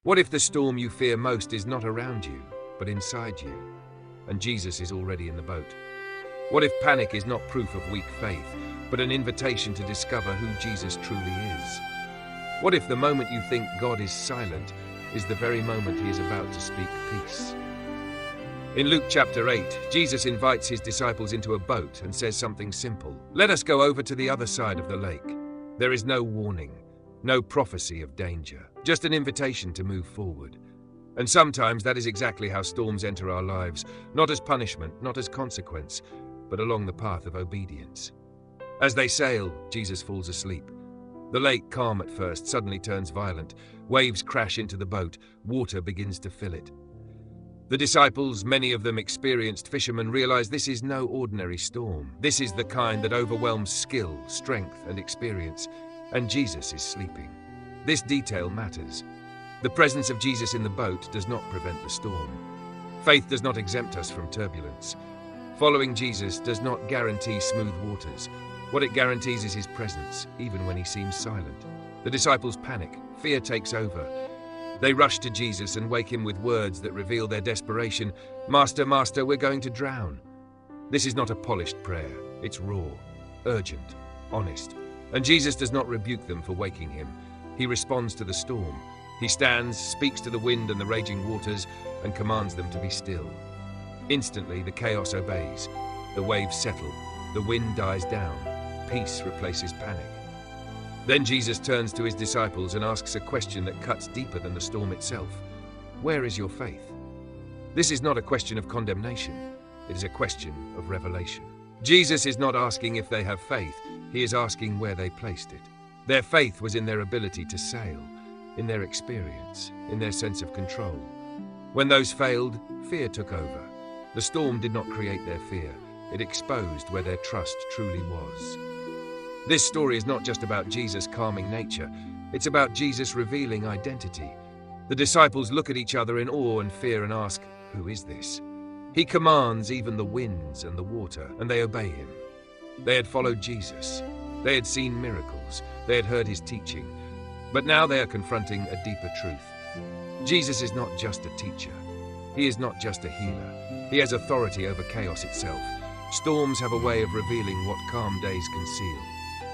What if the storm you fear most is not around you, but inside you, and Jesus is already in the boat? What if panic is not proof of weak faith, but an invitation to discover who Jesus truly is? What if the moment you think God is silent is the very moment he is about to speak peace? In Luke chapter 8, Jesus invites his disciples into a boat and says something simple. Let us go over to the other side of the lake. There is no warning, no prophecy of danger, just an invitation to move forward. And sometimes that is exactly how storms enter our lives, not as punishment, not as consequence, but along the path of obedience. As they sail, Jesus falls asleep. The lake, calm at first, suddenly turns violent. Waves crash into the boat. Water begins to fill it. The disciples, many of them experienced fishermen, realize this is no ordinary storm. This is the kind that overwhelms skill, strength, and experience. And Jesus is sleeping. This detail matters. The presence of Jesus in the boat does not prevent the storm. Faith does not exempt us from turbulence. Following Jesus does not guarantee smooth waters. What it guarantees is his presence, even when he seems silent. The disciples panic. Fear takes over. They rush to Jesus and wake him with words that reveal their desperation. Master, Master, we're going to drown. This is not a polished prayer. It's raw, urgent, honest. And Jesus does not rebuke them for waking him. He responds to the storm. He stands, speaks to the wind and the raging waters, and commands them to be still. Instantly, the chaos obeys. The waves settle. The wind dies down. Peace replaces panic. Then Jesus turns to his disciples and asks a question that cuts deeper than the storm itself. Where is your faith? This is not a question of condemnation. It is a question of revelation. Jesus is not asking if they have faith. He is asking where they placed it. Their faith was in their ability to sail, in their experience, in their sense of control. When those failed, fear took over. The storm did not create their fear. It exposed where their trust truly was. This story is not just about Jesus calming nature. It's about Jesus revealing identity. The disciples look at each other in awe and fear and ask, who is this? He commands even the winds and the water, and they obey him. They had followed Jesus. They had seen miracles. They had heard his teaching. But now they are confronting a deeper truth. Jesus is not just a teacher. He is not just a healer. He has authority over chaos itself. Storms have a way of revealing what calm days conceal.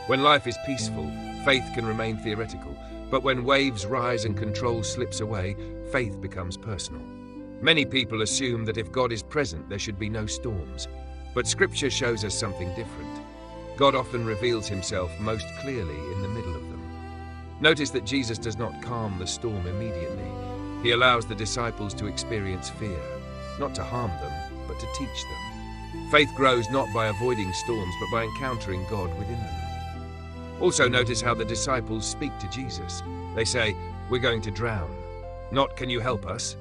When life is peaceful, faith can remain theoretical. But when waves rise and control slips away, faith becomes personal. Many people assume that if God is present, there should be no storms. But Scripture shows us something different. God often reveals himself most clearly in the middle of them. Notice that Jesus does not calm the storm immediately. He allows the disciples to experience fear, not to harm them, but to teach them. Faith grows not by avoiding storms, but by encountering God within them. Also notice how the disciples speak to Jesus. They say, we're going to drown. Not, can you help us?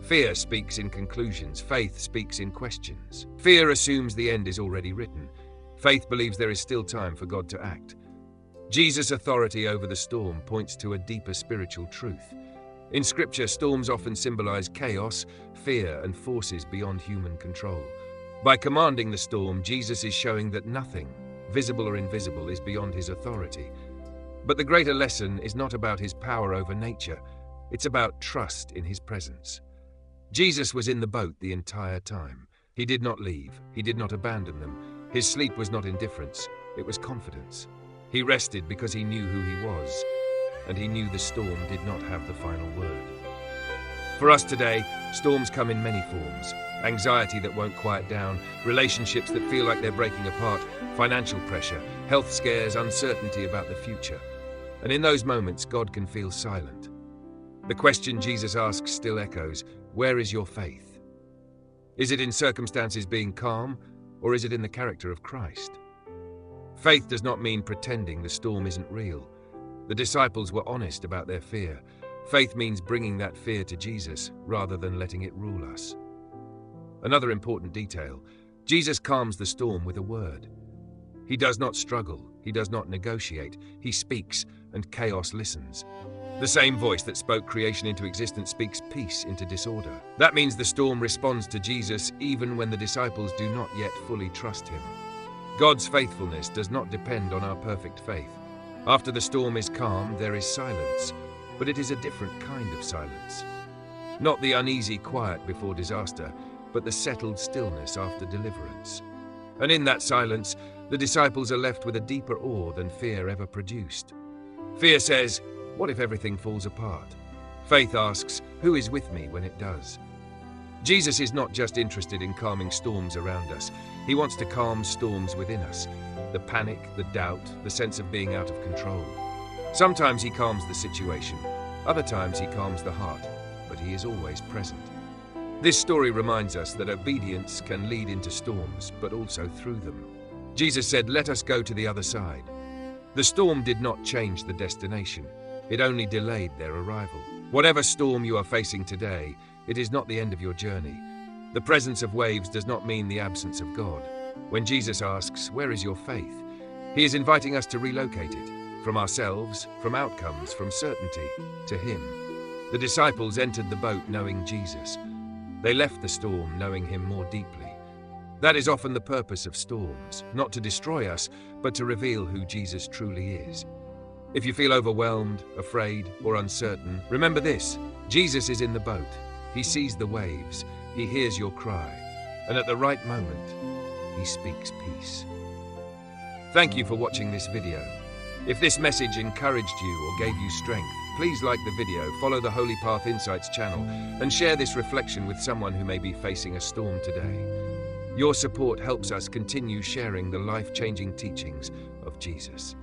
Fear speaks in conclusions. Faith speaks in questions. Fear assumes the end is already written. Faith believes there is still time for God to act. Jesus' authority over the storm points to a deeper spiritual truth. In Scripture, storms often symbolize chaos, fear, and forces beyond human control. By commanding the storm, Jesus is showing that nothing, visible or invisible, is beyond his authority. But the greater lesson is not about his power over nature. It's about trust in his presence. Jesus was in the boat the entire time. He did not leave. He did not abandon them. His sleep was not indifference. It was confidence. He rested because he knew who he was, and he knew the storm did not have the final word. For us today, storms come in many forms. Anxiety that won't quiet down, relationships that feel like they're breaking apart, financial pressure, health scares, uncertainty about the future. And in those moments, God can feel silent. The question Jesus asks still echoes, where is your faith? Is it in circumstances being calm, or is it in the character of Christ? Faith does not mean pretending the storm isn't real. The disciples were honest about their fear. Faith means bringing that fear to Jesus rather than letting it rule us. Another important detail, Jesus calms the storm with a word. He does not struggle, he does not negotiate, he speaks, and chaos listens. The same voice that spoke creation into existence speaks peace into disorder. That means the storm responds to Jesus even when the disciples do not yet fully trust him. God's faithfulness does not depend on our perfect faith. After the storm is calm, there is silence. but it is a different kind of silence. Not the uneasy quiet before disaster, but the settled stillness after deliverance. And in that silence, the disciples are left with a deeper awe than fear ever produced. Fear says, "What if everything falls apart?" Faith asks, "Who is with me when it does?" Jesus is not just interested in calming storms around us. He wants to calm storms within us. The panic, the doubt, the sense of being out of control. Sometimes he calms the situation. Other times he calms the heart, but he is always present. This story reminds us that obedience can lead into storms, but also through them. Jesus said, "Let us go to the other side." The storm did not change the destination. It only delayed their arrival. Whatever storm you are facing today, it is not the end of your journey. The presence of waves does not mean the absence of God. When Jesus asks, "Where is your faith?" he is inviting us to relocate it, from ourselves, from outcomes, from certainty, to him. The disciples entered the boat knowing Jesus. They left the storm knowing him more deeply. That is often the purpose of storms, not to destroy us, but to reveal who Jesus truly is. If you feel overwhelmed, afraid, or uncertain, remember this: Jesus is in the boat. He sees the waves, he hears your cry, and at the right moment, he speaks peace. Thank you for watching this video. If this message encouraged you or gave you strength, please like the video, follow the Holy Path Insights channel, and share this reflection with someone who may be facing a storm today. Your support helps us continue sharing the life-changing teachings of Jesus.